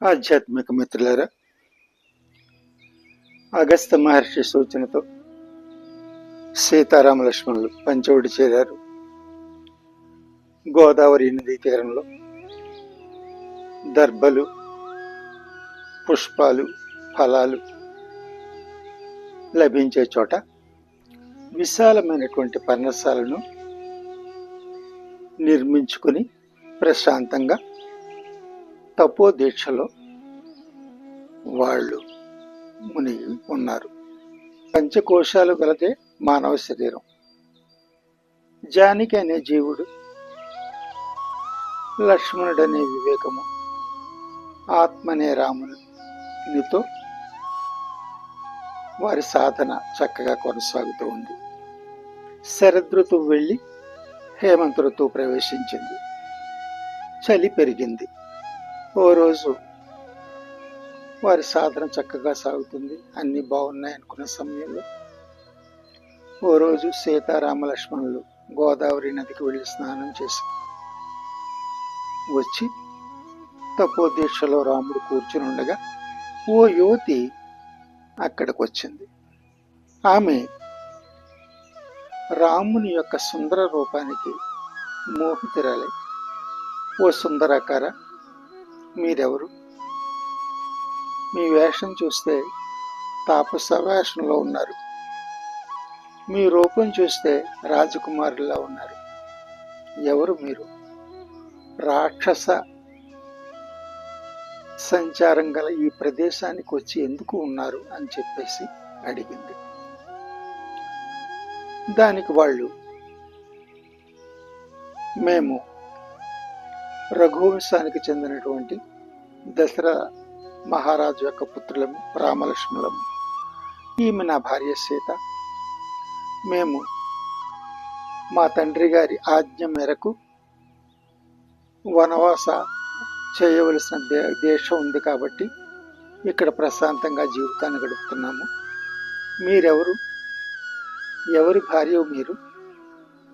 ఆధ్యాత్మిక మిత్రులారా, అగస్త్య మహర్షి సూచనతో సీతారామ లక్ష్మణులు పంచవడి చేరారు. గోదావరి నదీ తీరంలో దర్భలు, పుష్పాలు, ఫలాలు లభించే చోట విశాలమైనటువంటి పర్ణశాలను నిర్మించుకుని ప్రశాంతంగా తపోదీక్షలో వాళ్ళు మునిగి ఉన్నారు. పంచకోశాలు గలదే మానవ శరీరం. జానకి అనే జీవుడు, లక్ష్మణుడనే వివేకము, ఆత్మనే రామునితో వారి సాధన చక్కగా కొనసాగుతూ ఉంది. శరదృతువు వెళ్ళి హేమంత ఋతువు ప్రవేశించింది. చలి పెరిగింది. ఓ రోజు వారి సాధన చక్కగా సాగుతుంది, అన్ని బాగున్నాయి అనుకున్న సమయంలో ఓ రోజు సీతారామ లక్ష్మణులు గోదావరి నదికి వెళ్ళి స్నానం చేసి వచ్చి తపోదీక్షలో రాముడు కూర్చుని ఉండగా ఓ యువతి అక్కడికి వచ్చింది. ఆమె రాముని యొక్క సుందర రూపానికి మోహితురాలై, ఓ సుందరాకార, మీరెవరు? మీ వేషం చూస్తే తాపస వేషంలో ఉన్నారు, మీ రూపం చూస్తే రాజకుమారులా ఉన్నారు. ఎవరు మీరు? రాక్షస సంచారం గల ఈ ప్రదేశానికి వచ్చి ఎందుకు ఉన్నారు అని చెప్పేసి అడిగింది. దానికి వాళ్ళు, మేము రఘువంశానికి చెందినటువంటి దశరథ మహారాజు యొక్క పుత్రులము, రామలక్ష్మణులము. ఈమె నా భార్య సీత. మేము మా తండ్రి గారి ఆజ్ఞ మేరకు వనవాస చేయవలసిన దేశం ఉంది కాబట్టి ఇక్కడ ప్రశాంతంగా జీవితాన్ని గడుపుతున్నాము. మీరెవరు? ఎవరి భార్య మీరు?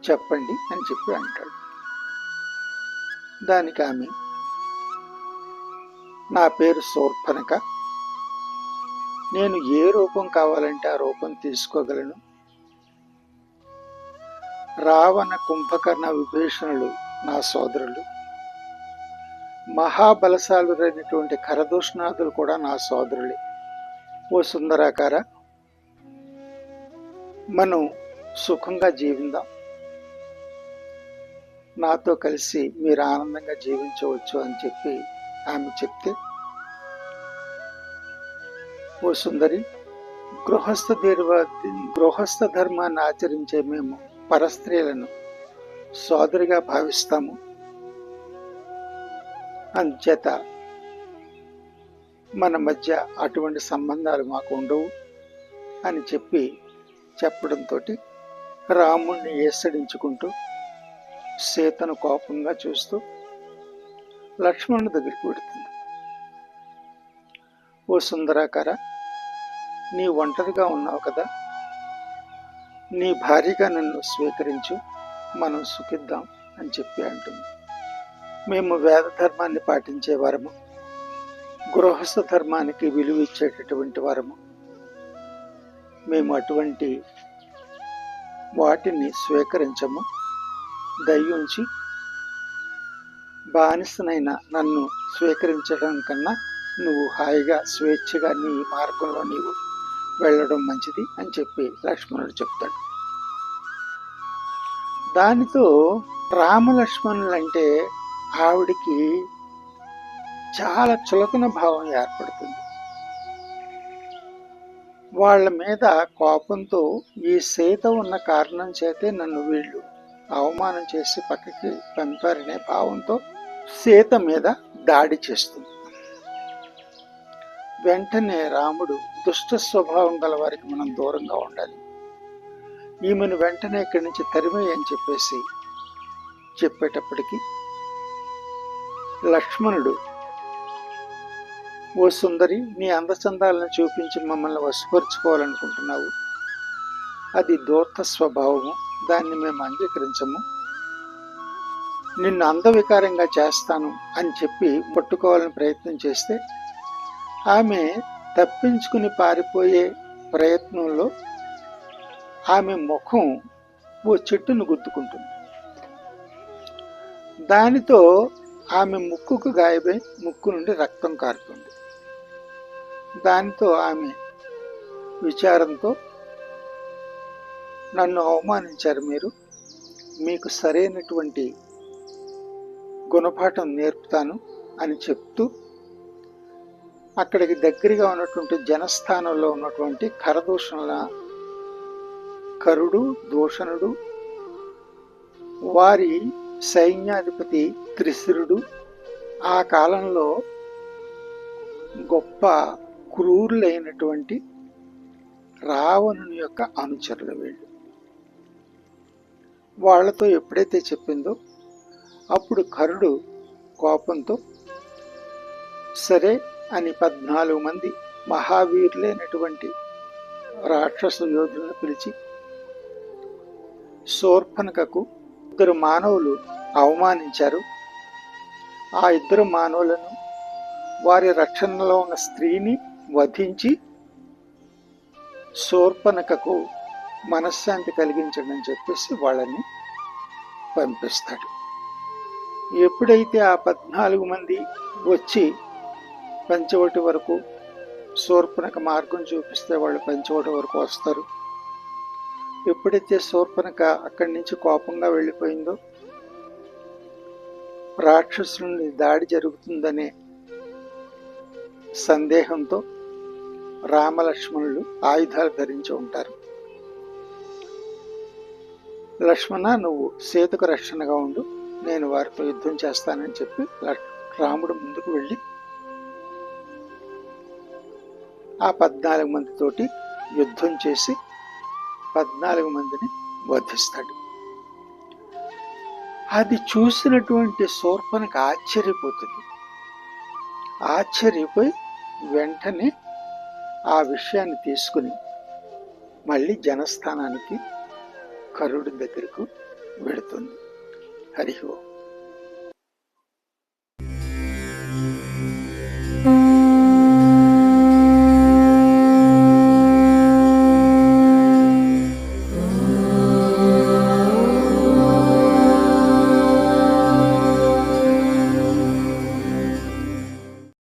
చెప్పండి అని చెప్పి అంటాడు. దానికి ఆమె, నా పేరు శూర్పణఖ. నేను ఏ రూపం కావాలంటే ఆ రూపం తీసుకోగలను. రావణ, కుంభకర్ణ, విభీషణులు నా సోదరులు. మహాబలశాలురైనటువంటి ఖరదూషణాదులు కూడా నా సోదరులే. ఓ సుందరాకార, మనం సుఖంగా జీవిద్దాం, నాతో కలిసి మీరు ఆనందంగా జీవించవచ్చు అని చెప్పి ఆమె చెప్తే, ఓ సుందరి, గృహస్థ ధర్మాన్ని ఆచరించే మేము పరస్త్రీలను సోదరిగా భావిస్తాము, అంచేత మన మధ్య అటువంటి సంబంధాలు మాకు ఉండవు అని చెప్పడంతో రాముణ్ణి ఏసడించుకుంటూ సీతను కోపంగా చూస్తూ లక్ష్మణుడి దగ్గరికి పెడుతుంది. ఓ సుందరాకార, నీ ఒంటరిగా ఉన్నావు కదా, నీ భార్యగా నన్ను స్వీకరించు, మనం సుఖిద్దాం అని చెప్పి అంటుంది. మేము వేద ధర్మాన్ని పాటించే వారము, గృహస్థ ధర్మానికి విలువ ఇచ్చేటటువంటి వారము. మేము అటువంటి వాటిని స్వీకరించము. దయ్యుంచి బానిసనైన నన్ను స్వీకరించడం కన్నా నువ్వు హాయిగా స్వేచ్ఛగా నీ మార్గంలో నీవు వెళ్ళడం మంచిది అని చెప్పి లక్ష్మణుడు చెప్తాడు. దానితో రామలక్ష్మణులంటే ఆవిడికి చాలా చులకన భావం ఏర్పడుతుంది. వాళ్ళ మీద కోపంతో, ఈ సీత ఉన్న కారణం చేతే నన్ను వీళ్ళు అవమానం చేసి పక్కకి పంపారనే భావంతో సీత మీద దాడి చేస్తుంది. వెంటనే రాముడు, దుష్ట స్వభావం గల వారికి మనం దూరంగా ఉండాలి, ఈమెను వెంటనే ఇక్కడి నుంచి తరిమే అని చెప్పేసి చెప్పేటప్పటికి లక్ష్మణుడు, ఓ సుందరి, నీ అందచందాలను చూపించి మమ్మల్ని వశపరుచుకోవాలనుకుంటున్నావు, అది దూర్త స్వభావము, దాన్ని మేము అంగీకరించము. నిన్ను అందవికారంగా చేస్తాను అని చెప్పి పట్టుకోవాలని ప్రయత్నం చేస్తే ఆమె తప్పించుకుని పారిపోయే ప్రయత్నంలో ఆమె ముఖం ఓ చెట్టును గుద్దుకుంటుంది. దానితో ఆమె ముక్కుకు గాయమై ముక్కు నుండి రక్తం కారుతుంది. దానితో ఆమె విచారంతో, నన్ను అవమానించారు మీరు, మీకు సరైనటువంటి గుణపాఠం నేర్పుతాను అని చెప్తూ అక్కడికి దగ్గరగా ఉన్నటువంటి జనస్థానంలో ఉన్నటువంటి కరుడు, దూషణుడు, వారి సైన్యాధిపతి త్రిశిరుడు, ఆ కాలంలో గొప్ప క్రూరులైనటువంటి రావణుని యొక్క అనుచరులు వీళ్ళు. వాళ్లతో ఎప్పుడైతే చెప్పిందో అప్పుడు కరుడు కోపంతో సరే అని 14 మంది మహావీరులైనటువంటి రాక్షస యోధులను పిలిచి శూర్పణఖకు 2 మానవులు అవమానించారు, ఆ 2 మానవులను వారి రక్షణలో ఉన్న స్త్రీని వధించి శూర్పణఖకు మనశ్శాంతి కలిగించండి అని చెప్పేసి వాళ్ళని పంపిస్తాడు. ఎప్పుడైతే ఆ 14 మంది వచ్చి పంచవటి వరకు శూర్పణఖ మార్గం చూపిస్తే వాళ్ళు పంచవటి వరకు వస్తారు. ఎప్పుడైతే శూర్పణఖ అక్కడి నుంచి కోపంగా వెళ్ళిపోయిందో, రాక్షసుల నుండి దాడి జరుగుతుందనే సందేహంతో రామలక్ష్మణులు ఆయుధాలు ధరించి ఉంటారు. లక్ష్మణ, నువ్వు సీతకు రక్షణగా ఉండు, నేను వారితో యుద్ధం చేస్తానని చెప్పి రాముడు ముందుకు వెళ్ళి ఆ 14 మందితోటి యుద్ధం చేసి 14 మందిని వధిస్తాడు. అది చూసినటువంటి శూర్పణఖ ఆశ్చర్యపోతుంది. ఆశ్చర్యపోయి వెంటనే ఆ విషయాన్ని తీసుకుని మళ్ళీ జనస్థానానికి కరుడి దగ్గరకు వెడుతుంది. హరి ఓం.